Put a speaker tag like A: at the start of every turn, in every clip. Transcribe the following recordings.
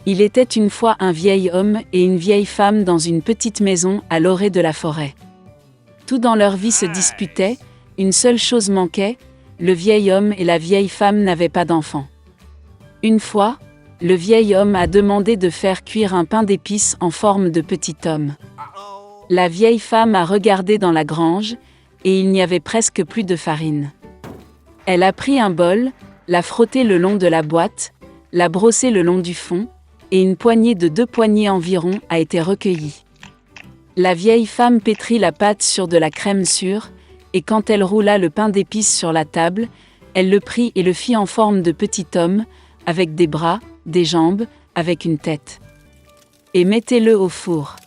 A: Il était une fois un vieil homme et une vieille femme dans une petite maison à l'orée de la forêt. Tout dans leur vie se disputait, une seule chose manquait, le vieil homme et la vieille femme n'avaient pas d'enfants. Une fois, le vieil homme a demandé de faire cuire un pain d'épices en forme de petit homme. La vieille femme a regardé dans la grange, et il n'y avait presque plus de farine. Elle a pris un bol, l'a frotté le long de la boîte, l'a brossé le long du fond, et une poignée de 2 poignées environ a été recueillie. La vieille femme pétrit la pâte sur de la crème sûre, et quand elle roula le pain d'épices sur la table, elle le prit et le fit en forme de petit homme, avec des bras, des jambes, avec une tête. Et mettez-le au four.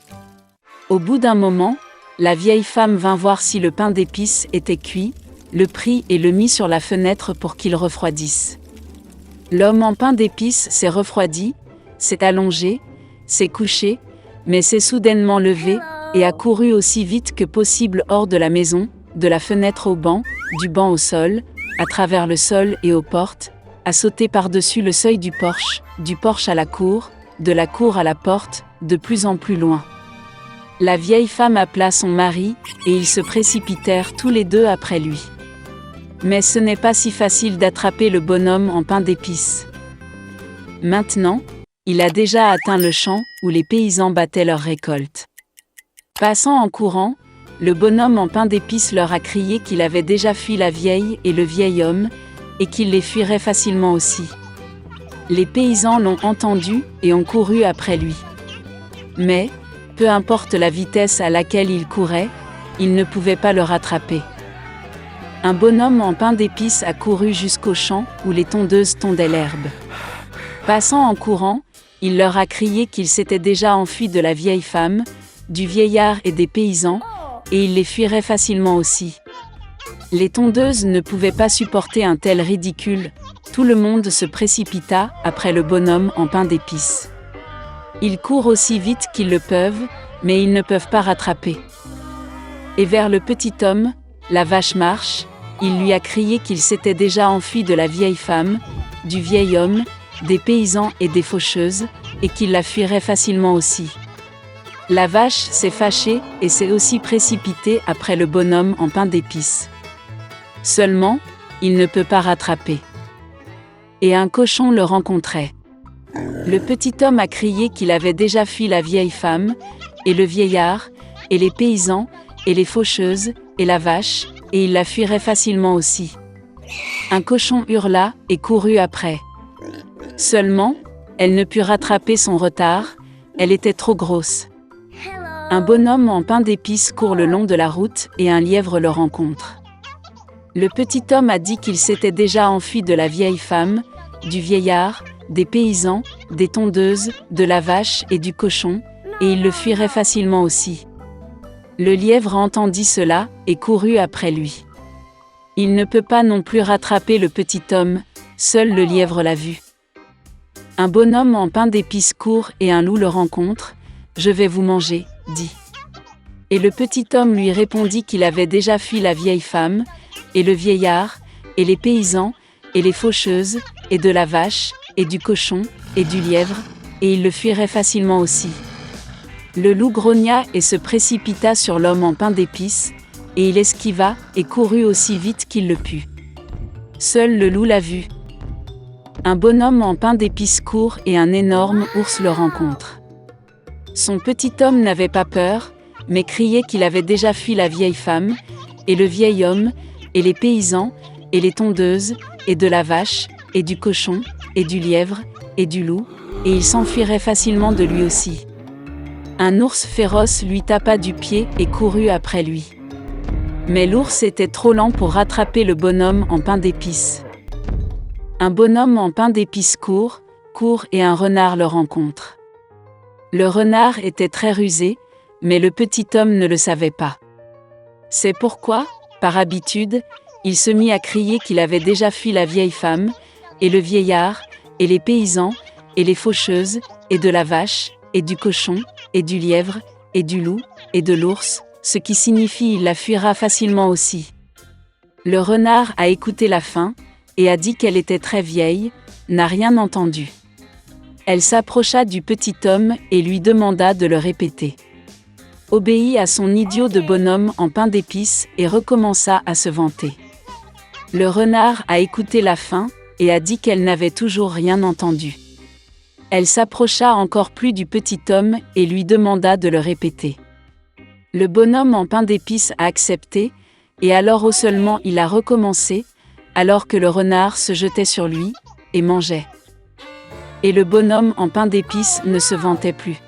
A: Au bout d'un moment, la vieille femme vint voir si le pain d'épices était cuit, le prit et le mit sur la fenêtre pour qu'il refroidisse. L'homme en pain d'épices s'est refroidi, s'est allongé, s'est couché, mais s'est soudainement levé, et a couru aussi vite que possible hors de la maison, de la fenêtre au banc, du banc au sol, à travers le sol et aux portes, a sauté par-dessus le seuil du porche à la cour, de la cour à la porte, de plus en plus loin. La vieille femme appela son mari, et ils se précipitèrent tous les deux après lui. Mais ce n'est pas si facile d'attraper le bonhomme en pain d'épices. Maintenant, il a déjà atteint le champ où les paysans battaient leur récolte. Passant en courant, le bonhomme en pain d'épices leur a crié qu'il avait déjà fui la vieille et le vieil homme, et qu'il les fuirait facilement aussi. Les paysans l'ont entendu et ont couru après lui. Mais, peu importe la vitesse à laquelle il courait, il ne pouvait pas le rattraper. Un bonhomme en pain d'épices a couru jusqu'au champ où les tondeuses tondaient l'herbe. Passant en courant, il leur a crié qu'il s'était déjà enfui de la vieille femme, du vieillard et des paysans, et il les fuirait facilement aussi. Les tondeuses ne pouvaient pas supporter un tel ridicule, tout le monde se précipita après le bonhomme en pain d'épices. Ils courent aussi vite qu'ils le peuvent, mais ils ne peuvent pas rattraper. Et vers le petit homme, la vache marche, il lui a crié qu'il s'était déjà enfui de la vieille femme, du vieil homme, des paysans et des faucheuses, et qu'il la fuirait facilement aussi. La vache s'est fâchée et s'est aussi précipitée après le bonhomme en pain d'épices. Seulement, il ne peut pas rattraper. Et un cochon le rencontrait. Le petit homme a crié qu'il avait déjà fui la vieille femme, et le vieillard, et les paysans, et les faucheuses, et la vache, et il la fuirait facilement aussi. Un cochon hurla et courut après. Seulement, elle ne put rattraper son retard, elle était trop grosse. Un bonhomme en pain d'épices court le long de la route et un lièvre le rencontre. Le petit homme a dit qu'il s'était déjà enfui de la vieille femme, du vieillard, des paysans, des tondeuses, de la vache et du cochon, et il le fuirait facilement aussi. Le lièvre entendit cela et courut après lui. Il ne peut pas non plus rattraper le petit homme, seul le lièvre l'a vu. Un bonhomme en pain d'épices court et un loup le rencontre, « Je vais vous manger », dit. Et le petit homme lui répondit qu'il avait déjà fui la vieille femme, et le vieillard, et les paysans, et les faucheuses, et de la vache, et du cochon, et du lièvre, et il le fuirait facilement aussi. Le loup grogna et se précipita sur l'homme en pain d'épices, et il esquiva et courut aussi vite qu'il le put. Seul le loup l'a vu. Un bonhomme en pain d'épices court et un énorme ours le rencontre. Son petit homme n'avait pas peur, mais criait qu'il avait déjà fui la vieille femme, et le vieil homme, et les paysans, et les tondeuses, et de la vache, et du cochon, et du lièvre, et du loup, et il s'enfuirait facilement de lui aussi. Un ours féroce lui tapa du pied et courut après lui. Mais l'ours était trop lent pour rattraper le bonhomme en pain d'épices. Un bonhomme en pain d'épices court et un renard le rencontre. Le renard était très rusé, mais le petit homme ne le savait pas. C'est pourquoi, par habitude, il se mit à crier qu'il avait déjà fui la vieille femme, et le vieillard, et les paysans, et les faucheuses, et de la vache, et du cochon, et du lièvre, et du loup, et de l'ours, ce qui signifie il la fuira facilement aussi. Le renard a écouté la fin, et a dit qu'elle était très vieille, n'a rien entendu. Elle s'approcha du petit homme et lui demanda de le répéter. Obéit à son idiot de bonhomme en pain d'épices et recommença à se vanter. Le renard a écouté la fin et a dit qu'elle n'avait toujours rien entendu. Elle s'approcha encore plus du petit homme et lui demanda de le répéter. Le bonhomme en pain d'épices a accepté, et alors seulement il a recommencé, alors que le renard se jetait sur lui et mangeait. Et le bonhomme en pain d'épices ne se vantait plus.